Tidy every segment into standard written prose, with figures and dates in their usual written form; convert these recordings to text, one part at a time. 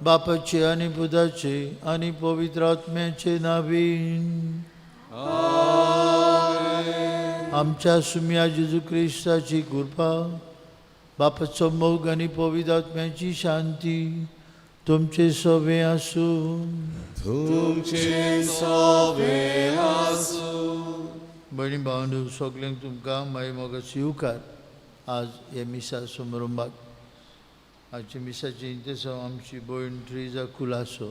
बापाचे आणि पुताचे आणि पवित्र आत्म्याचे नावीन. आमच्या सुम्या जेजू ख्रिस्ताची कृपा, बापाचो मोग आणि पवित्र आत्म्याची शांती तुमचे सवे आसूं. तुमचे सवे आसूं. भयणी भावंडू सगल्यांक तुमकां मागीर मोगाचो येवकार. आज हे मिसा समारंभाक आजचे मिसाची इंतेसांव आमची भयण ट्रिजा कुलासो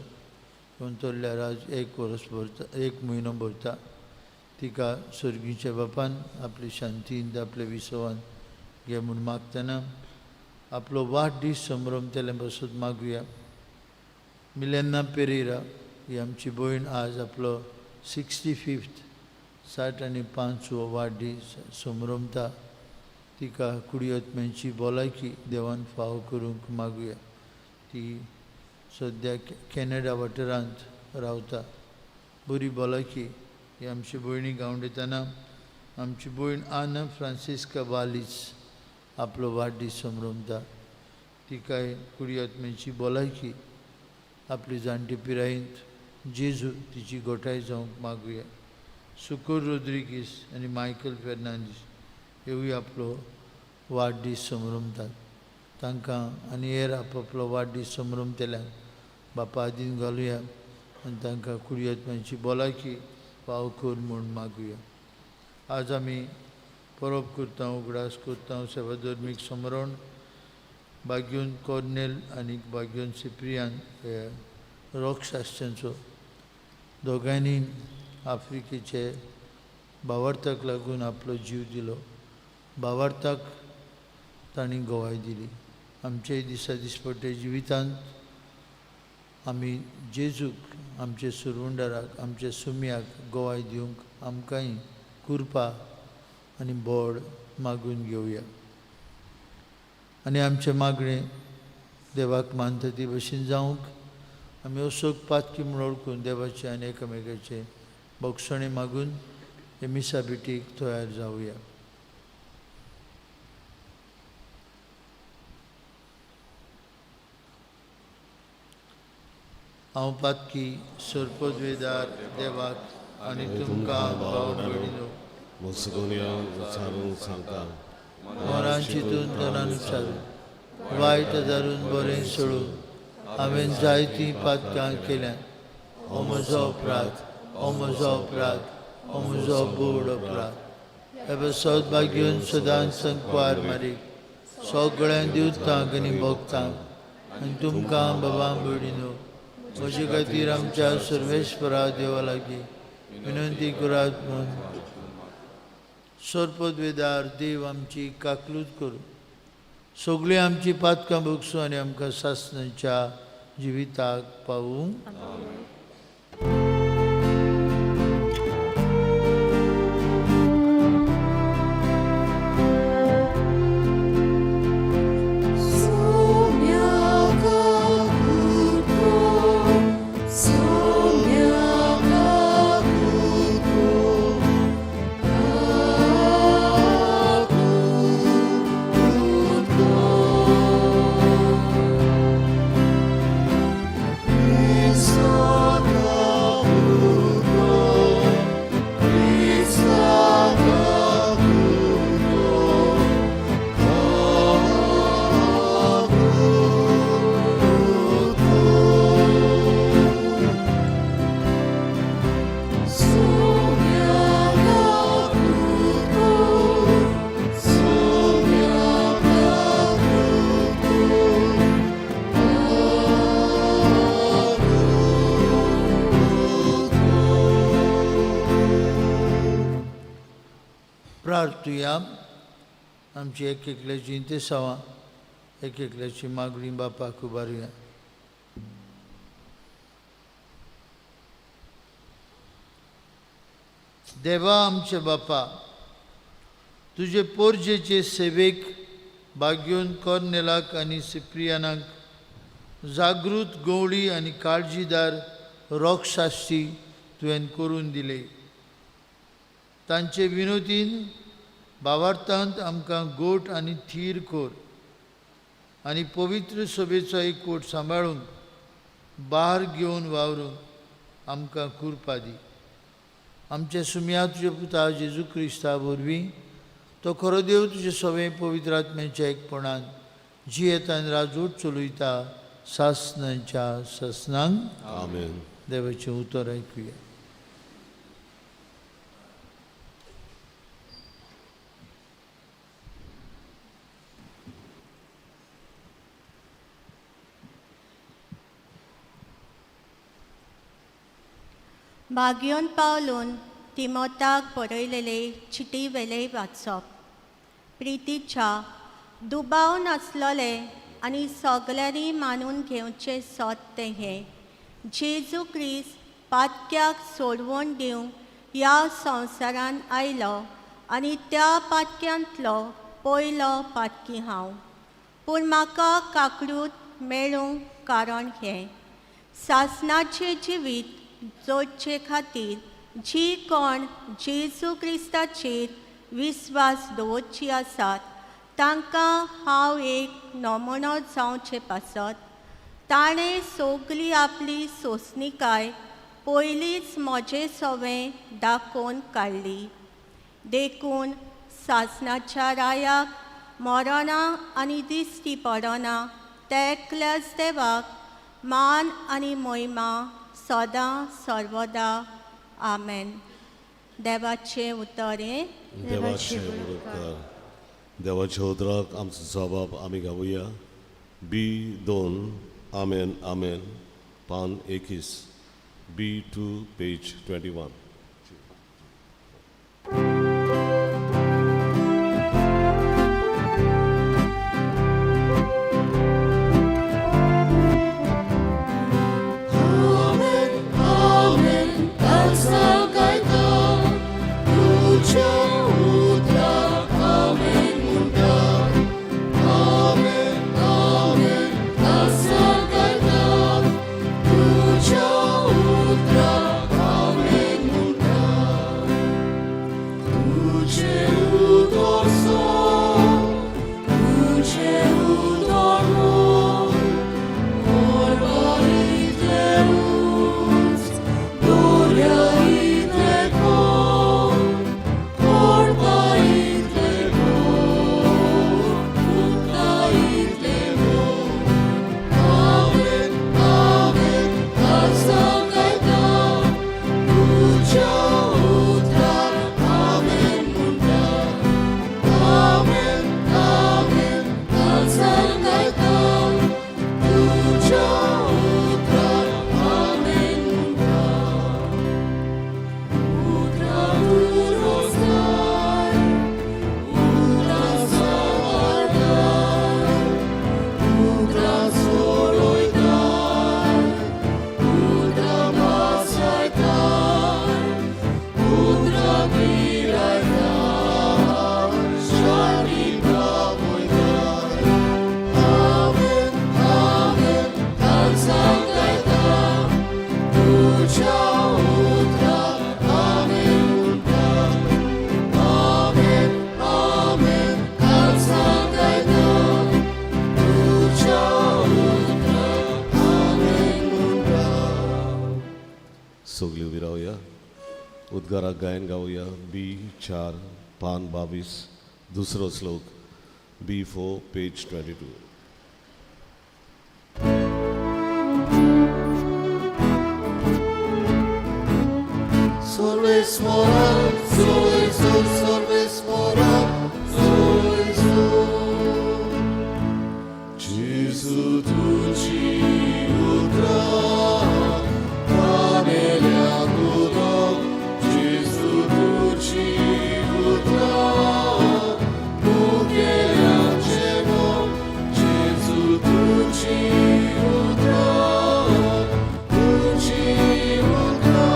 तोरल्यार आज 1 वर्स भरता, 1 म्हयनो भरता. तिका सर्गीच्या बापान आपले शांतीन आपले विसवान घे म्हूण मागतना आपलो वाडदीस समारंभ तेले बसत मागुया. मिलेना पेरेरा ही आमची भयण आज आपलो 65th 65 वाडदीस समारंभता. तिका कुडियत्म्यांची भलायकी देवान फाव करूंक मागुया. ती सद्या कॅनडा वाठारांत रावता. बरी भलायकी ही आमची भयणी गावंडयतना आमची भयण आना फ्रांसिस्का वालीस आपलो वाडदीस समारंभता. तिकाय कुडियत्म्यांची भलायकी आपली जाणटी पिरायेंत जेजू तिची गोठाय जावंक मागुया. सुकोर रोद्रिगीस आनी मायकल फेर्नांदीस हेवूय आपलो वाडदीस समारंभतात. तांकां आनी हेर आपलो वाडदीस समारंभ केल्यान बापा आदीन घालुया आनी तांकां कुडियत्म्यांची भलायकी फाव कर म्हूण मागुया. आज आमी परब करता, उगडास करता सेवा धर्मीक समरण भाग्योन कॉर्नेल आनी भाग्योन सिप्रियान हे रोगशास्त्यांचो. दोगांयनी आफ्रिकेचे भावार्थाक लागून आपलो जीव दिलो. भावार्थाक तांणी गोवाय दिली. आमचे दिसा दिसपट्टे जिवितांत आमी जेजूक आमचे सुरवंडाराक आमच्या सुम्याक गोवाय दिवंक आमकांय कृपा आनी बोड मागून घेवया. आनी आमचे मागणें देवाक मानता ती भशेन जावंक आमी असोक पातकी म्हूण ओळखून देवाचे आनी एकामेकाचे बोगसणे मागून हे मिसा बेटीक तयार जावया. हांव पातकी सरपदवेदार देवाक आनी तुमकां भाव भयणीनो मुसगोनिया उच्चारून सांगता. मोरान चिंतून तनान विचारून वायट जारून बरें सोडून हांवें जायतीं पातकां केल्यात. हो म्हजो अपराध, हो म्हजो अपराध, हो म्हजो बोड अपराध. हे सौभाग्योन सदांच संकवार मारीक सगळ्या दिवतांक आनी भोगतांक आनी तुमकां बाबा भयणीनो म्हजे खातीर आमच्या सर्वेस्परा देवा लागीं विनंती करात म्हूण सरपदवेदार देव आमची काकलूत करूं. सगळीं आमची पातकां भोगसूं आनी आमकां सासणाच्या जिविताक पावूं. प्रार्थुया. आमची एक एकल्याची इंतेसावां एक एकल्याची मागणी बापाक उबारुया. देवा आमचे बापा, तुजे पोरजेचे सेवेक भाग्योन कॉर्नेलाक आनी सिप्रियानाक जागृत गवळी आनी काळजीदार रोगशास्त्री तुवें करून दिले. तांचे विनोदीन भावार्थांत आमकां गोट आनी थीर कोर आनी पवित्र सभेचो एकवट सांबाळूंक बार घेवन वावरूंक आमकां कृपा दी. आमच्या सुम्या तुज्या पुता जेजू क्रिस्ता वरवीं तो खरो देव तुजे सवें पवित्र आत्म्याच्या एकपणान जियेता आनी राजवट चलयता सासणांच्या ससनांक. आमेन. देवाचें उतर आयकुया. भाग्योन पावलून तिमोथाक बरयलेले चिटी वेले वाचप. प्रितीच्या दुबाव नासलोले आनी सगल्यांनी मानून घेवचे सत्य हें जेजू क्रिस्त पातक्याक सोडवून दिवंक ह्या संवसारान आयलो आनी त्या पातक्यांतलो पयलो पातकी हांव. पूण म्हाका काकडूत मेळूंक कारण हें सासणाचें जिवीत जोडचे खातीर जी कोण जेजू क्रिस्ताचेर विस्वास दवरची आसात तांकां हांव एक नमुनो जावचे पासत ताणें सगळी आपली सोंसणीकाय पयलींच म्हजें सवें दाखोवन काडली. देखून सासणाच्या रायाक मरोना आनी दिश्टी पडना ते एकल्याच देवाक मान आनी महिमा सदां सर्वदा. आमेन. देवाचें उतर हें. देवाचे उतर. देवाच्या उतराक आमचो जबाब आमी गावुया. B2 आमेन आमेन पान 21 B2 पेज 21. सगळी उभी रावया. उद्गाराक गायन गावया. B4 पान 22 दुसरो श्लोक. B4 page 22. Solve spora, solve sol, solve spora, solve sol. Gesù tu ci udra, Panelea tudo. Gesù tu ci udra, Mugeangelo. Gesù tu ci udra, tu ci udra.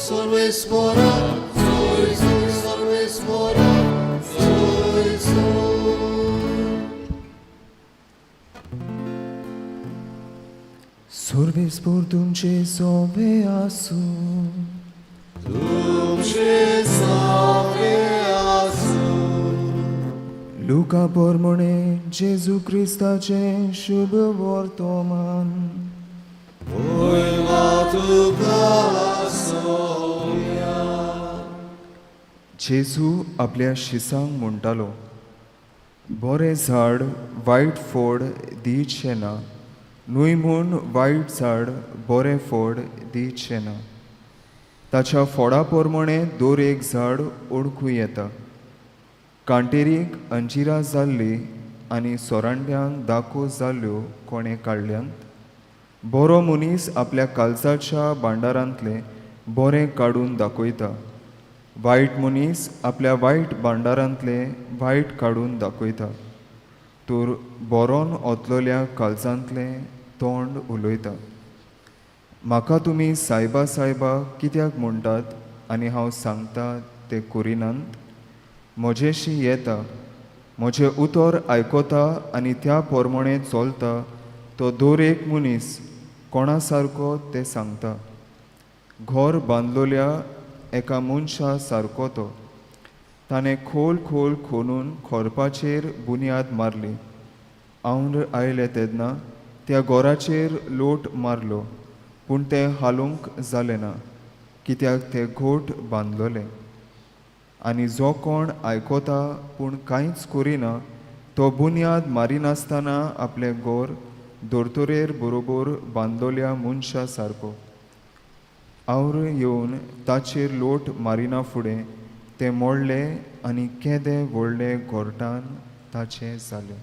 Solve spora, sol, sol, solve spora, sol, sol. Sorbe spor dunce sove asu, Dumce save asu. लुका पोरमणे जेजू क्रिस्ताचे शुभ वर्तमान Oila tuka soya. जेजू आपल्या शिसांक म्हणटालो, बरें झाड वायट फोड दिवचें ना, न्हय म्हूण वायट झाड बरें फोड दिवचें ना. ताच्या फोडा पोरमणे दर एक झाड ओळखूं येता. कांटेरीक अंजिरां जाल्लीं आनी सोरांड्यांक दाखो जाल्ल्यो कोणें काडल्यांत. बरो मनीस आपल्या काळजाच्या भांडारांतलें बरें काडून दाखयता. वायट मनीस आपल्या वायट भांडारांतलें वायट काडून दाखयता. तर बरोन ओतलोल्या काळजांतलें तोंड उलयता. म्हाका तुमी सायबा सायबा कित्याक म्हणटात आनी हांव सांगता तें करिनात. म्हजेशी येता, म्हजें उतर आयकता आनी त्या पोरमणे चलता तो दर एक मनीस कोणा सारको तें सांगता. घर बांदलोल्या एका मनशा सारको तो. ताणें खोल खोल खोलून खोरपाचेर बुन्याद मारली. आवंड आयले तेन्ना त्या घराचेर लोट मारलो, पूण तें हालूंक जालें ना, कित्याक तें घोट बांदलोलें. आनी जो कोण आयकता पूण कांयच करिना तो बुन्याद मारिनासतना आपलें घर दोतोरेर बरोबर बांदलोल्या मनशा सारको. आवळ येवन ताचेर लोट मारिना फुडें तें मोडलें आनी केदें व्हडलें घोरटान ताचें जालें.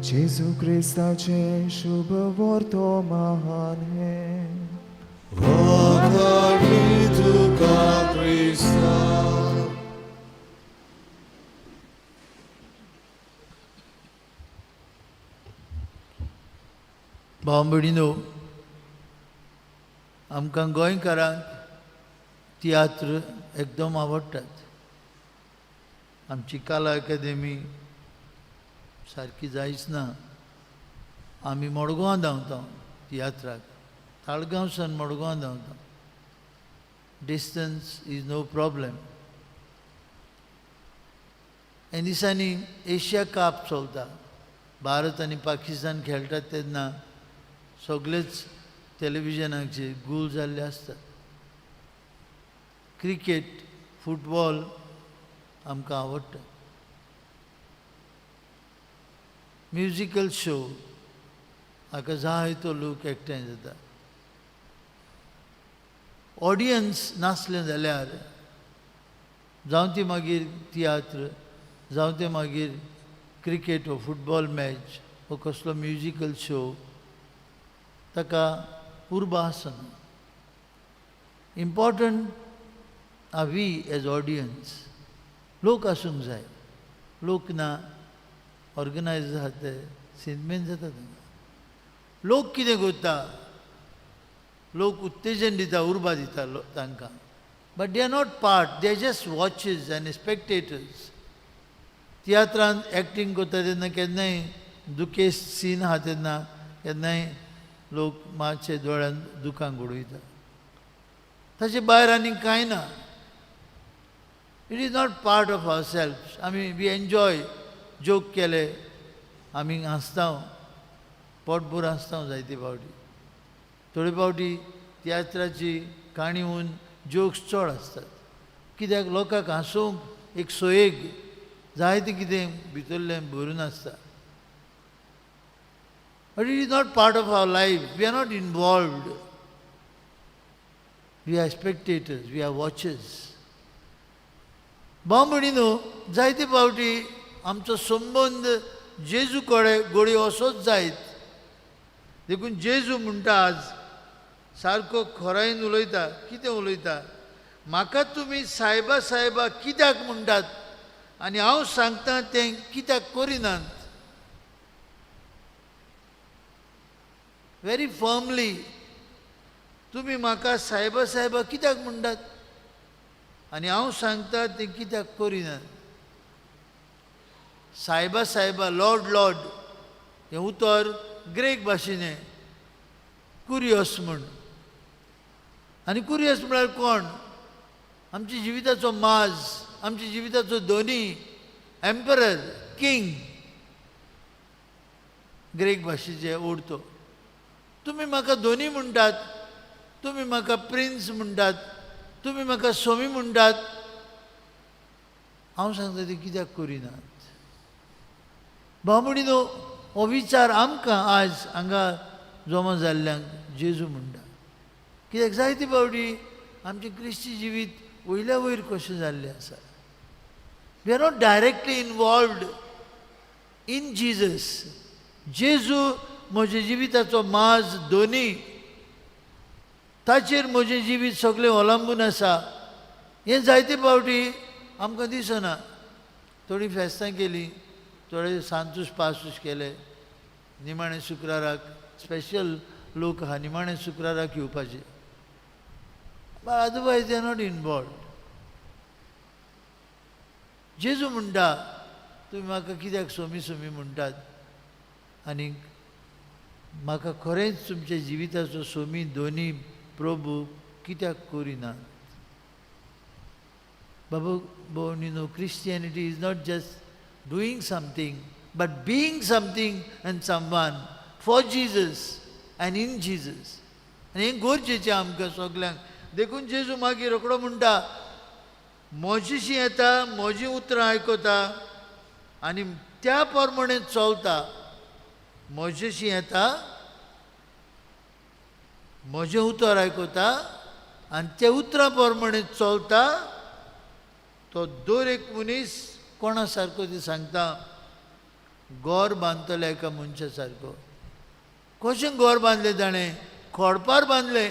जेजू क्रिस्ताचें शुभ वर्तमान हें. Konkani tuka Krista. भाव भयणीनो, आमकां गोंयकारांक तियात्र एकदम आवडटात. आमची कला अकादेमी सारकी जायच ना. आमी मडगांवां धांवता तियात्राक. ताळगांव सान मडगांवां धांवता. Distance is no problem. हे दिसांनी एशिया कप चलता. भारत आनी पाकिस्तान खेळटात तेन्ना सगळेच टेलिव्हिजनाचेर गूल जाल्ले आसतात. क्रिकेट, फुटबॉल आमकां आवडटा. म्युजिकल शो हाका जाय तो लोक एकठांय जाता. ऑडियन्स नासलें जाल्यार जावं ती मागीर तियात्र, जावं ते मागीर क्रिकेट वो फुटबॉल मॅच वो कसलो म्युजिकल शो, ताका उर्बा आसना. Important are we as audience. लोक आसूंक जाय. लोक ना, ऑर्गनायज आहा ते सिनमेन जाता. लोक कितें करता? लोक उत्तेजन दिता, उर्बा दिता तांकां. But they are not part, they are just watches आनी स्पेक्टेटर्स. तियात्रांत एक्टींग करता तेन्ना केन्नाय दुखेस्त सीन आहा तेन्ना केन्नाय लोक मातशे दोळ्यान दुखांक उडयता. ताचे भायर आनी कांय ना. It is not part of our self. आमी वी एन्जॉय. जोक केले आमी हांसता, पोटभर हांसता जायते फावटी. थोडे फावटी तियात्राची काणयोन जोक्स चड आसतात. कित्याक लोकांक हांसूंक एक सोयेक जायतें कितें भितरलें भरून आसता. But it is not part of our life. We are not involved. We are spectators, we are watchers. भाव भयणीनो, जायते फावटी आमचो संबंद जेजू कडेन घडये असोच जायत. देखून जेजू म्हणटा आज सारको खरायन उलयता. कितें उलयता? म्हाका तुमी सायबा सायबा कित्याक म्हणटात आनी हांव सांगता तें कित्याक करिनात. Very firmly. तुमी म्हाका सायबा सायबा कित्याक म्हणटात आनी हांव सांगता तें कित्याक करिनात. सायबा सायबा, लॉर्ड लॉर्ड हें उतर ग्रेक भाशेन कुरियस म्हण. आनी कुरियस म्हळ्यार कोण? आमच्या जिविताचो माज, आमच्या जिविताचो धोनी, एम्परर, किंग, ग्रीक भाशेचे उरतो. तुमी म्हाका धोनी म्हणटात, तुमी म्हाका प्रिन्स म्हणटात, तुमी म्हाका स्वामी म्हणटात. हांव सांगता ते कित्याक करिनात? भाव भयणीनो, हो विचार आमकां आज हांगा जमा जाल्ल्यांक जेजू म्हणटा. कित्याक जायती फावटी आमचें क्रिस्ती जिवीत वयल्या वयर कशें जाल्लें आसा. We are not directly involved in Jesus. जेजू म्हज्या जिविताचो माज, धोनी, ताचेर म्हजें जिवीत सगळें अवलंबून आसा. हें जायते फावटी आमकां दिसना. थोडीं फेस्तां केलीं, थोडे सांतूस पासूस केले. निमाणे शुक्राराक स्पेशल लोक आहा निमाणे शुक्राराक येवपाचे. But otherwise they are not involved. जेजू म्हणटा तुमी म्हाका कित्याक सोमी सोमी म्हणटात आनी म्हाका खरेंच तुमच्या जिविताचो सोमी, धोनी, प्रभू कित्याक करिनात? बाबा भयणीनो, Christianity is not just doing something, but being something and someone for Jesus and in Jesus. आनी हें गरजेचें आमकां सगल्यांक. देखून जेजू मागीर रोखडो म्हणटा, म्हजीशी येता, म्हजीं उतरां आयकता आनी त्या प्रमाणे चलता. म्हजेशी येता, म्हजें उतर आयकता आनी त्या उतरां प्रमाणे चलता. तो दर एक मनीस कोणा सारको ती सांगता, घर बांदतले एका मनशा सारको. कशें घर बांदलें ताणें? खोडपार बांदलें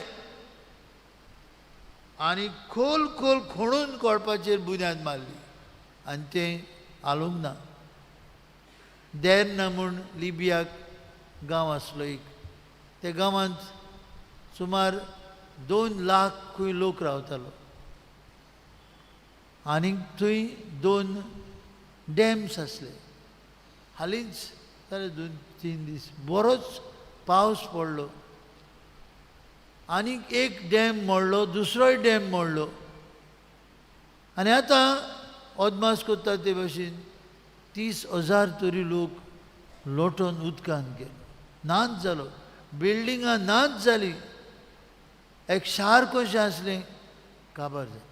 आनी खोल खोल खणून खोडपाचेर बुन्याद मारली आनी तें हालूंक ना. देर्ना म्हूण लिबियाक गांव आसलो एक. त्या गांवांत सुमार 2 लाख खंय लोक रावतालो आनी थंय 2 डॅम्स आसले. हालींच जाले 2-3 दीस बरोच पावस पडलो आनी एक डॅम मोडलो, दुसरोय डॅम मोडलो. आनी आतां अदमास करता ते भशेन 30,000 तरी लोक लोटोन उदकांत गेले. नाच जालो, बिल्डिंगां नाच जाली. एक शार कशें आसलें काबार जालें.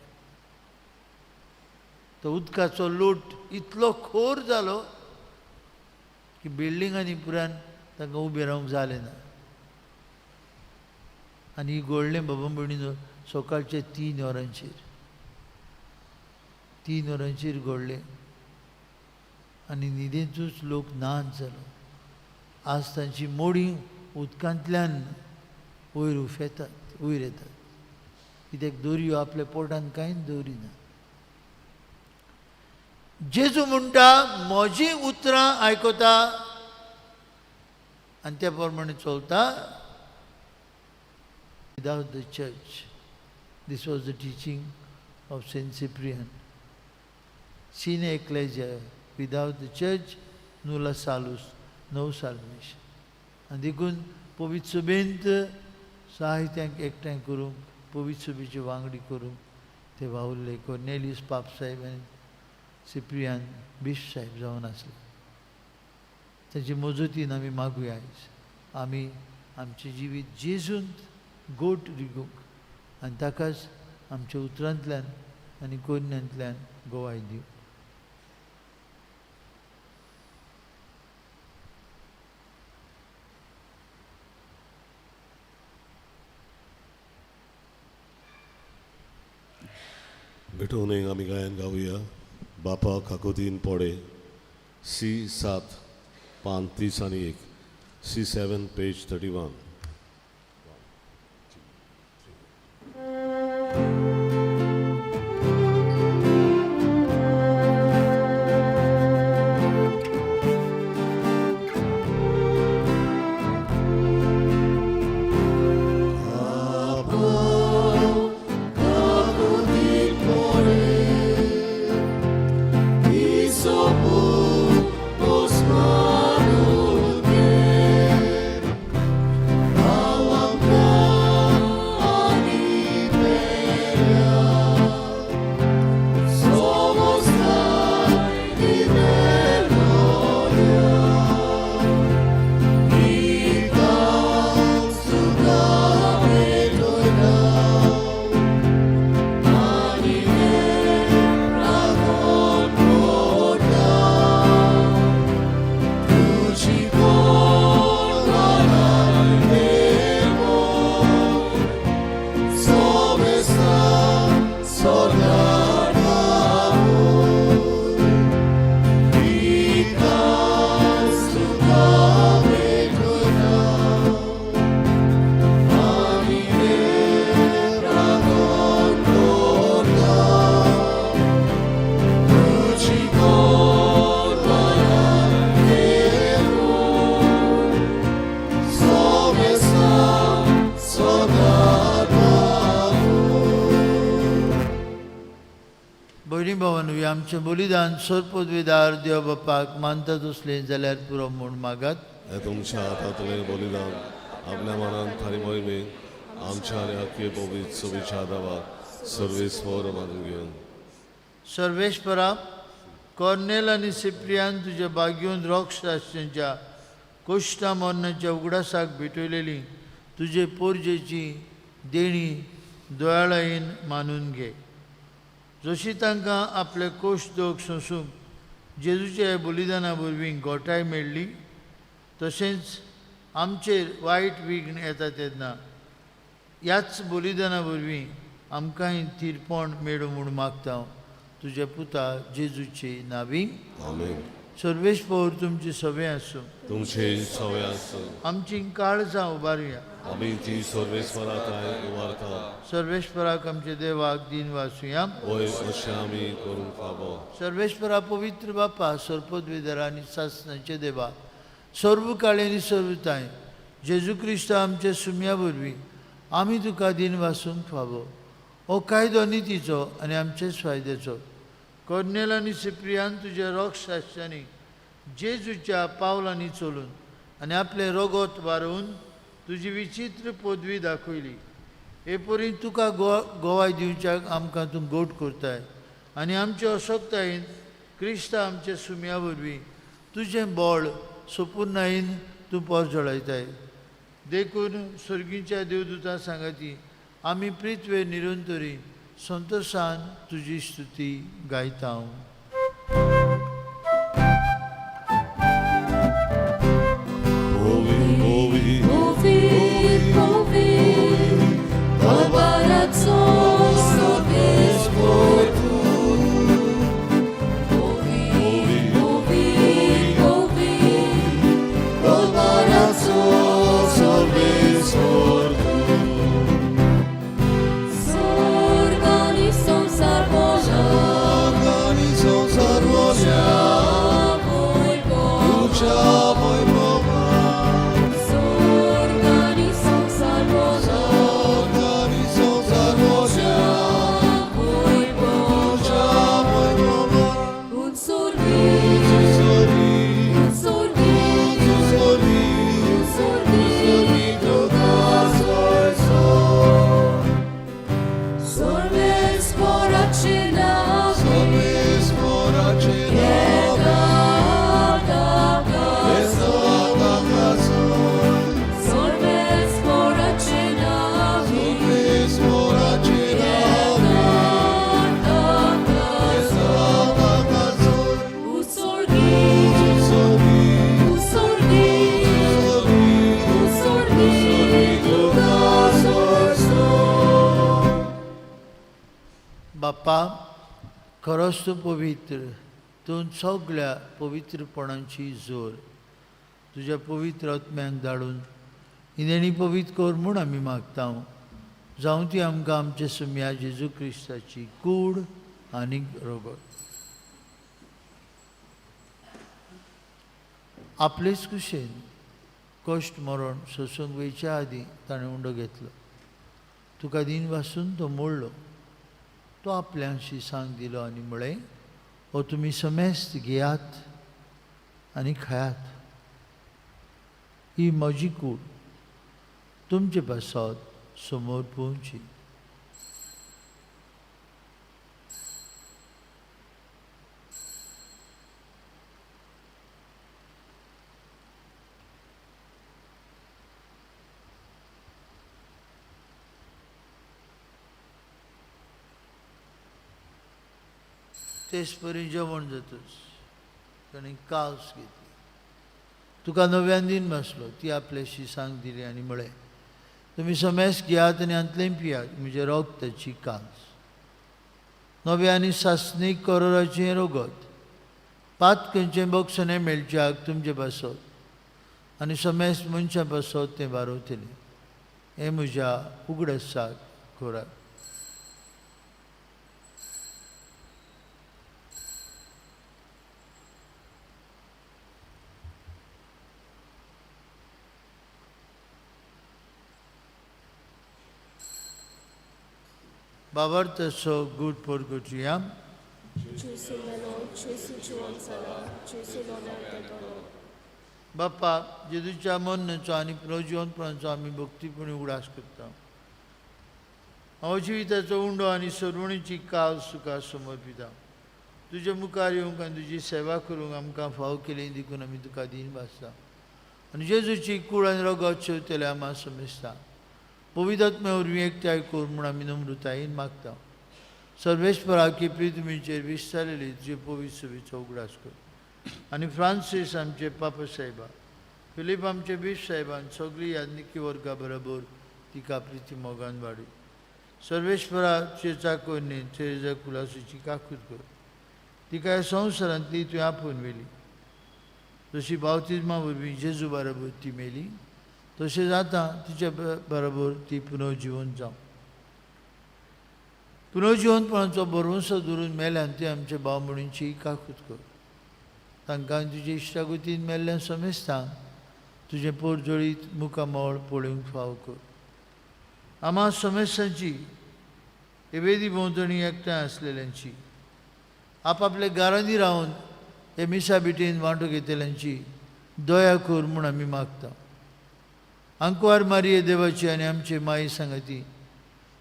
तो उदकाचो लोट इतलो खोर जालो की बिल्डिंगांनी पुरान तांकां उबें रावंक जालें ना. आनी घोडलें बाबा भयणीनो सकाळचे 3 वरांचेर घोडलें आनी न्हिदेंतूच लोक नाच जालो. आज तांची मोडीं उदकांतल्यान वयर उफेतात, वयर येतात. कित्याक दर्यो आपल्या पोटांत कांयच दवरिना. जेजू म्हणटा, म्हजीं उतरां आयकता आनी त्या प्रमाणे चलता. Without the church, this was the teaching of Saint Cyprian. Sine ecclesia, without the church, nulla salus, no salvation. आनी देखून पवित्र सभेंत साहित्यांक एकठांय करूंक, पवित्र सभेचे वांगडी करूंक ते वावुरले. कॉर्नेलियस पाप साहेब आनी सिप्रियान बिश्प साहेब जावन आसले. ताची मजतीन आमी मागुया आयज. आमी आमचें जिवीत जेजूंत गोट रिगूंक आनी ताकाच आमच्या उतरांतल्यान आनी कोन्यांतल्यान गोवाय दिवं. भेटून आमी गायन गावया. बापा काकोतीन पडे C7 पान 30 आनी 1, C7 पेज 31. Os manos भयणी भावांनो आमचें बलिदान सोरपदवेदार देव बापाक मानता तसलें जाल्यार पुरो म्हूण मागात. हे तुमच्या हातांतलें बलिदान आपल्या मनान खरी मोहिमेन आमच्या आनी आख्खे पवित्र सभेच्या आदाराक सर्वेस्वर मानून घेवन सर्वेश्वरा कॉर्नेल आनी सिप्रियान तुज्या बागेवन रॉकस्टार्सच्या कोश्टा मोन्नाच्या उगडासाक भेटयलेली तुजे पोरजेची देणी दोळायेन मानून घे. जशी तांकां आपले कोश्ट दोग सोंसूंक जेजूच्या बलिदाना वरवीं घोटाय मेळ्ळी तशेंच आमचेर वायट विघ्न येता तेन्ना ह्याच बलिदाना वरवीं आमकांय तिरपण मेळो म्हूण मागता तुज्या पुता जेजूचे नांवी. आमेन. सर्वेस्वर तुमची सवय आसूं. तुमचे सवय आसूं. आमची काळजां उबारुया. आमी ती सर्वेस्वराकाय उबारता. सर्वेश्वराक आमचे देवाक दिन वासुया. वय अशें आमी करूंक फावो. सर्वेश्वरा पवित्र बापा सोरपदवेदार आनी सासणाचे देवा सर्व काळे आनी सर्वताय जेजू क्रिस्त आमच्या सुम्या वरवीं आमी तुका दिन वासूंक फावो. हो कायदो नितीचो आनी आमचेच फायद्याचो. कॉर्नेल आनी सिप्रियान तुज्या रॉकस्टार्सांनी जेजूच्या पावलांनी चलून आनी आपले रगत वारोवन तुजी विचित्र पदवी दाखयली. हे परी तुका गोवाय दिवच्याक आमकां तूं गोट करताय आनी आमच्या अशक्तायेन क्रिस्त आमच्या सुम्या वरवीं तुजें बळ सोपुर्णायेन तूं पोरजोळयताय. देखून स्वर्गीच्या देवदूतां सांगाती आमी पृथ्वे निरंतरी संतोशान तुजी स्तुती गायता. बाप्पा खरोच तूं पवित्र. तूं सगळ्या पवित्रपणांची जोर तुज्या पवित्र आत्म्यांक धाडून इनेणी पवित्र कर म्हूण आमी मागता. जावं ती आमकां आमचे सुम्या जेजू क्रिस्ताची कूड आनी रगत. आपलेच कुशेन कश्ट मरण सोसूंक वयच्या आदीं ताणें उंडो घेतलो. तुका दिन वासून तो मोडलो. तो आपल्याशी सांग दिलो आनी म्हळें हो तुमी समेस्त घेयात आनी खायात. ही म्हजी कूड तुमचे पासत समोर पोवची. तेच परी जेवण जातच ताणें कास घेतली. तुका नव्यान दिन बसलो. ती आपल्याशी सांग दिली आनी म्हळें तुमी समेस्त घेयात आनी अंतलें पियात म्हज्या रगताची कास. नव्या आनी सासणीक करोराचें रगत पात खंयचें बक्षणें मेळच्याक तुमचे पासत आनी समेस्त मनशां पासत तें वारवतलें. हें म्हज्या उगडासाक खोराक. बाबार्थाचो गूट परगटुया. बाप्पा जेजूच्या मरणाचो आनी पुनर्जिवंतपणाचो आमी भक्तीपणी उगडास करता. हांव जिविताचो उंडो आनी सर्वणीची काल सुखां समर्पिता. तुज्या मुखार येवंक आनी तुजी सेवा करूंक आमकां फाव केली देखून आमी तुका दीन भासता. आनी जेजूची कूड आनी रगत शेवतेले आम्हा समेजता. पवित्रात्म्या वरवीं एकठांय कर म्हूण आमी नम्रतायेन मागता. सर्वेश्वरा केपी तुमीचेर विस्तारलेली तुजे पवित्र सभेचो उगडास कर. आनी फ्रांसीस आमचे पाप साहेबा, फिलीप आमचे बीश साहेबान सगळी याज्ञिकी वर्गा बरोबर तिका प्रिती मोगान वाडय. सर्वेश्वरा तुजे चाकोरणी तेरेजा कुलासूची काकूट कर. तिका ह्या संवसारांतली तुवें आपोवन व्हेली. जशी बावतिजमा वरवीं जेजू बरोबर ती मेली तशेंच आतां तिच्या बरोबर ती पुनर्जिवंत जावं. पुनर्जिवंतपणाचो बरवंसो धरून मेल्यान ती आमच्या भाव भयणींची काकूट कर. तांकां तुजे इश्टागतीन मेल्ल्यान समेजता. तुजें पोरजोळीत मुखामोळ पळोवंक फाव कर. आम्हा समेस्तांची वेदी भोंवतणी एकठांय आसलेल्यांची, आपआपल्या घरांनी रावन हे मिसा बिटेन वांटो घेतल्यांची दया कर म्हूण आमी मागता. आंकवार मारये देवाची आनी आमचे माई सांगाती,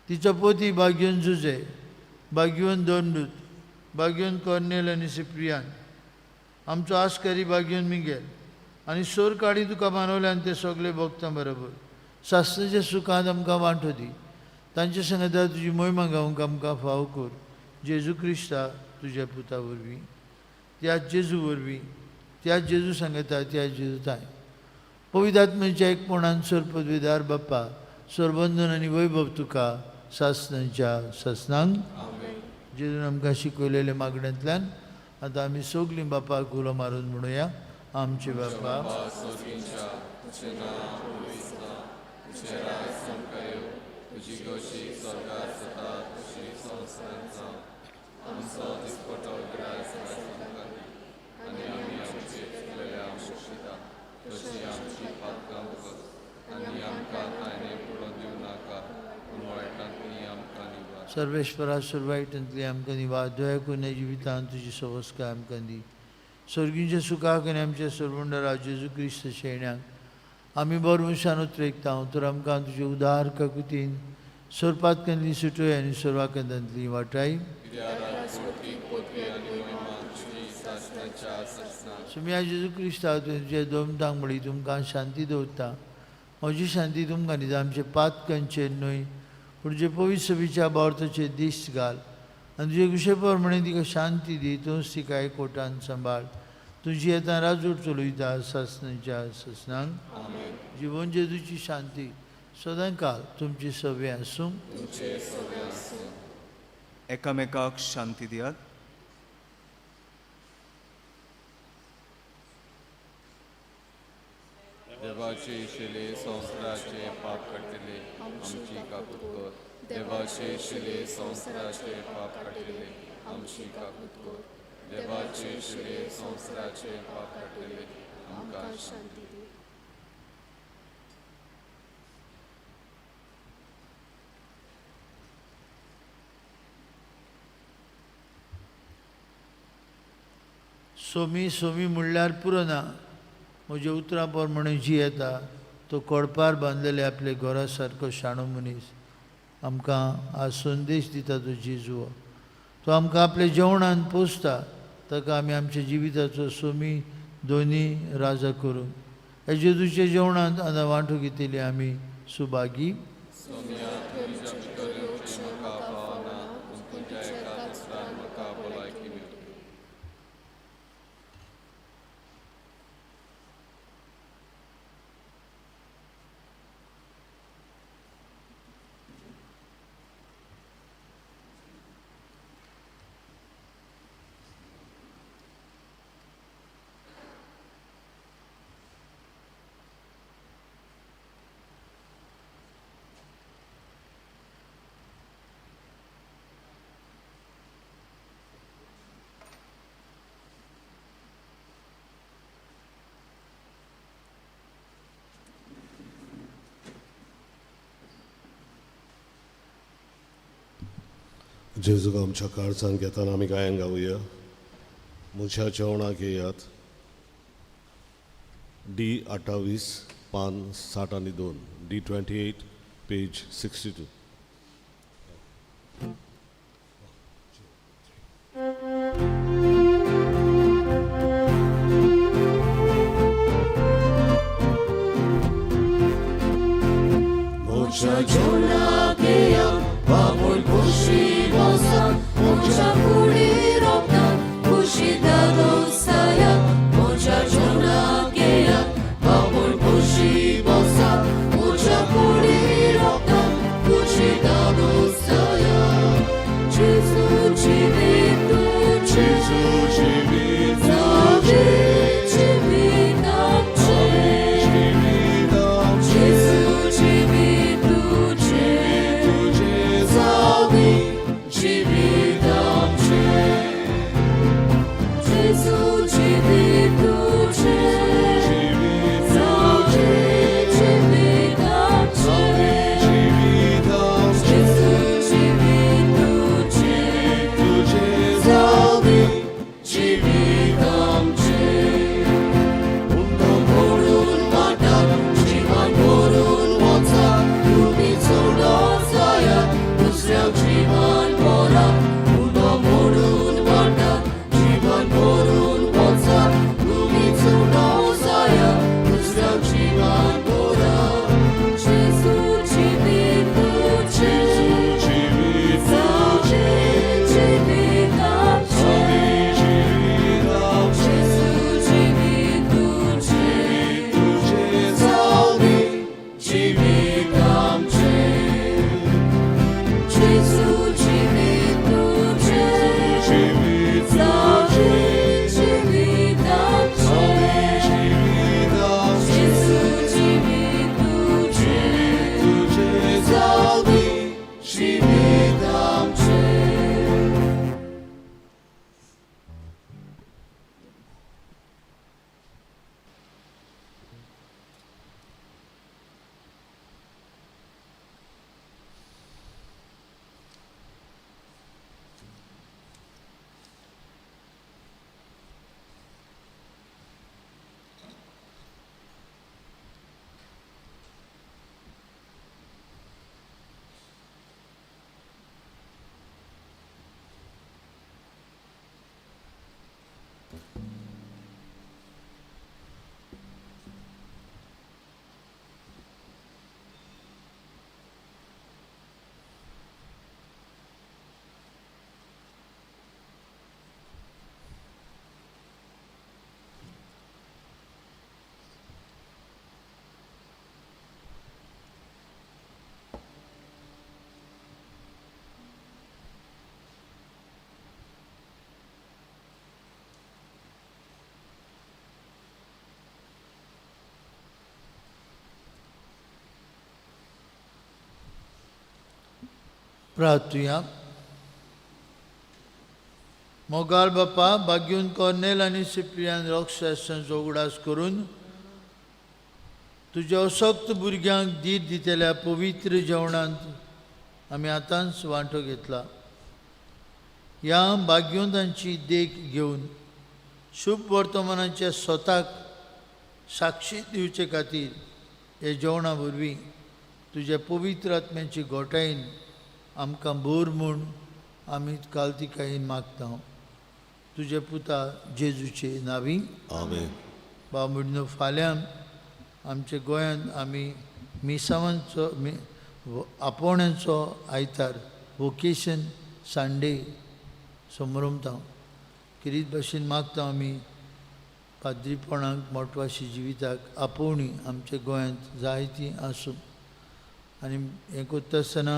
तिचो पोती भाग्यवन जुजे, भाग्यवन दोंडूत, भाग्यवन कॉर्नेल आनी सिप्रियान, आमचो आस्कारी भाग्यवन मिगेल आनी सोर काडी तुका मानवल्यान ते सगळे भक्तां बरोबर सासणाच्या सुखांत आमकां वांटो दी. तांचे सांगता तुजी महिमा गावंक आमकां फाव कर. जेजू क्रिस्ता तुज्या पुता वरवीं, त्याच जेजू वरवीं, त्याच जेजू सांगता त्याच जेजू ताय. पवित्रात्म्याच्या एकपणान सर पदवीदार बाप्पा, सरबंधन आनी वैभव तुका सासणांच्या सासणांक जेजून आमकां शिकयलेल्या मागण्यांतल्यान आतां आमी सगलीं बापाक उलो मारून म्हणुया. आमचे बापा सर्वेश्वरा सर्वायटांतली आमकां निवाज दया करून ह्या जिवितांत तुजी सवस्काय आमकां दी. सर्गींच्या सुखाक आनी आमच्या सर्वंडरा जेजू क्रिस्त शेण्याक आमी बरमुशान उतरेकता. तर आमकां तुजे उदार काकुतीन सोरपातकांतली सुटय आनी सर्वांकांतांतली वाटाय. सुम्या जेजू क्रिस्ता तुजे दोमतांक मळी तुमकां शांती दवरता. म्हजी शांती तुमकां दिता. आमचे पातकांचेर न्हय पूण जे पवित्र सभेच्या बावर्थाचेर दिश्ट घाल आनी तुजे कुशे प्रमाणे तिका शांती दी. तूंच तिका एकवटान सांबाळ. तुजी येता राजूर चलयता सासणाच्या सासणांक. जिवन जेजूची शांती सदां काल तुमची सवे आसूं. एकामेकाक शांती दियात. देवाचे शिले संवसाराचे पाप काडटले आमची काकूट कर. देवाचे शिले संवसाराचे पाप काडटले आमची काकूट कर. देवाचे शिले संवसाराचे पाप काडटले आमकां शांती दी. सोमी सोमी म्हणल्यार पुरना. म्हज्या उतरां प्रमाणे जी येता तो कोडपार बांदलेले आपले घरा सारको शाणो मनीस आमकां आज संदेश दिता. तो जेजू तो आमकां आपल्या जेवणान पोसता. ताका आमी आमच्या जिविताचो सोमी दोनी राजा करूंक ह्या जेजूच्या जेवणांत आतां वांटो घेतिल्ली आमी सुभागी. जेजूक आमच्या काळजान घेताना आमी गायन गावुया. म्हज्या जेवणाक येयात. D28 पान 62. D28 page 62. Mocha jona geya, babul kushi bosa, mocha kuri ropna, kushi dado saya. Mocha jona geya, babul kushi bosa, mocha kuri ropna, kushi dado saya. Jesu chivitu, Jesu chivitu, chivitam che, Jesu chivitu che, salvi chivitam che, Jesu chivitu che, salvi chivitam che, Jesu chivitu che, salvi chivitam che. Undam borun mata, jivan borun motsa, lubi soda saya, dusryang jivan bora. Undam borun mata, jivan borun motsa, lubi soda saya, dusryang jivan bora. Jesu chivitu che, salvi chivitam che, Jesu chivitu che, salvi chivitam che, Jesu chivitu che, salvi chivitam che, Jesu chivitu che, salvi chivitam che. प्रार्थूया. मोगाल बापा, बाग्यून Cornell आणि सिप्रियान रॉक्सॅसनचो उगडास करून तुज्या असक्त भुरग्यांक दीत दितेल्या पवित्र जेवणांत आमी आतांच वांटो घेतला. ह्या भाग्योंतांची देख घेवन शुभ वर्तमानाच्या स्वताक साक्षी दिवचे खातीर हे जेवणा वरवीं तुज्या पवित्र आत्म्याची घोटायन आमकां भर म्हूण आमी कालतिकायेन मागता. तुजे पुता जेजूचे नांवी आमेन. बाबडनो फाल्यां आमच्या गोंयांत आमी मिसावांचो आपोवण्यांचो आयतार वोकेशन संडे समारंभता. किरीत भाशेन मागता आमी पाद्रीपणाक मोटवाशी जिविताक आपोवणी आमच्या गोंयांत जायतीं आसूं. आनी हें करता आसतना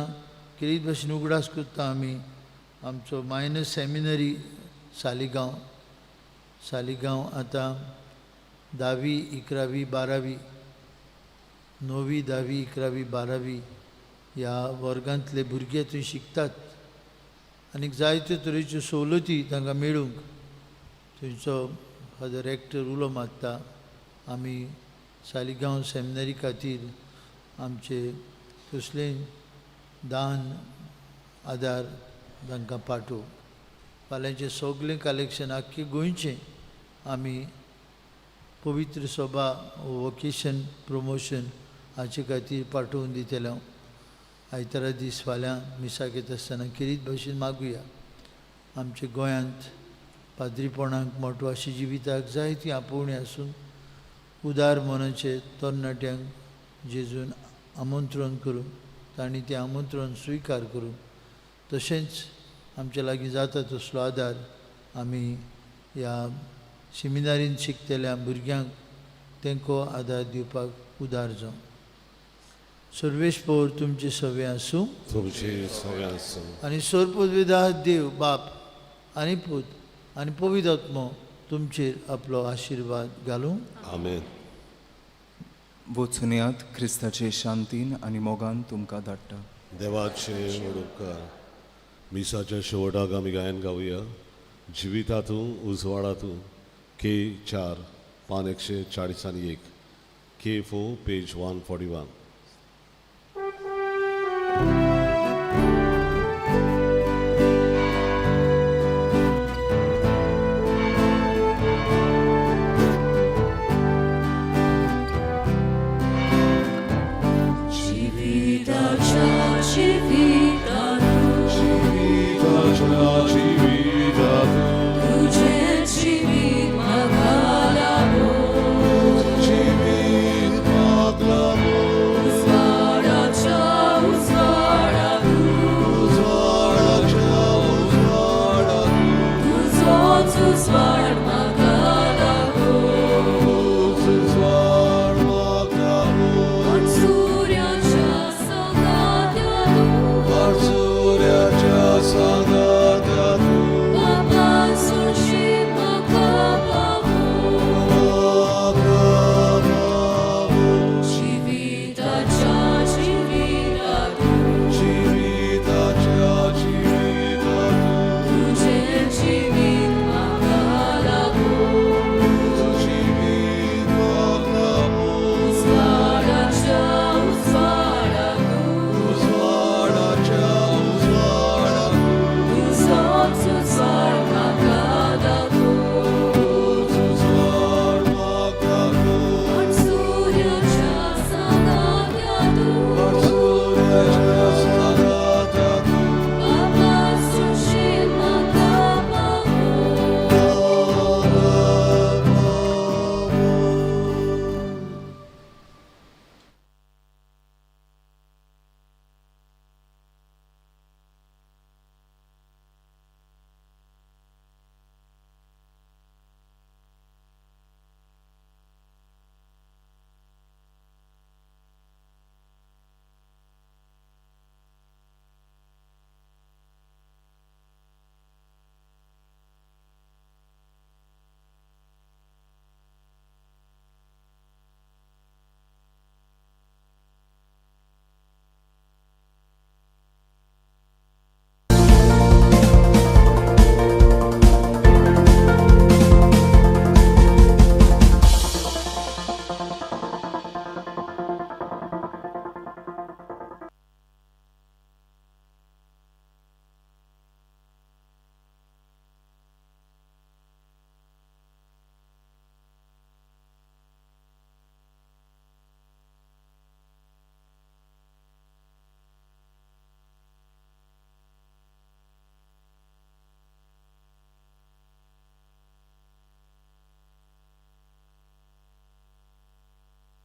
किरीत भाशेन उगडास करता आमी आमचो मायनर सेमिनरी सालिगांव आतां 10वी 11वी 12वी 9वी 10वी 11वी 12वी ह्या वर्गांतले भुरगे थंय शिकतात. आनीक जायत्यो तरेच्यो सवलती तांकां मेळूंक थंयचो फादर एक्टर उलो मारता. आमी सालिगांव सेमिनरी खातीर आमचे कसलेय दान आदार तांकां पाठोवं. फाल्यांचें सगळें कलेक्शन आख्खें गोंयचें आमी पवित्र सभा वोकेशन प्रमोशन हाचे खातीर पाठोवन दितले. आयतारा दीस फाल्यां मिसाक येता आसतना किरीत भाशेन मागुया. आमच्या गोंयांत पाद्रीपणाक मोठो अशी जिविताक जायतीं आपोवणीं आसून उदार मनाचे तरणाट्यांक जेजून आमंत्रण करून तांणी तें आमंत्रण स्विकार करून तशेंच आमचे लागीं जाता तसलो आदार आमी ह्या सेमिनारीन शिकतल्या भुरग्यांक तांकां आदार दिवपाक उदार जावं. सर्वेस्पोर तुमचे सवे आसूं तुमचे सगळे आसूं आनी सर्वोद्विदा देव बाप आनी पूत आनी पवित्र आत्मो तुमचेर आपलो आशिर्वाद घालूं. आमेन. वचून क्रिस्ताचे शांतीन आनी मोगान तुमकां धाडटा. देवाचे उपकार. मिसाच्या शेवटाक आमी गायन गावया. जिवितातूं उजवाडातूं K4 पान 141 K4 पेज 141.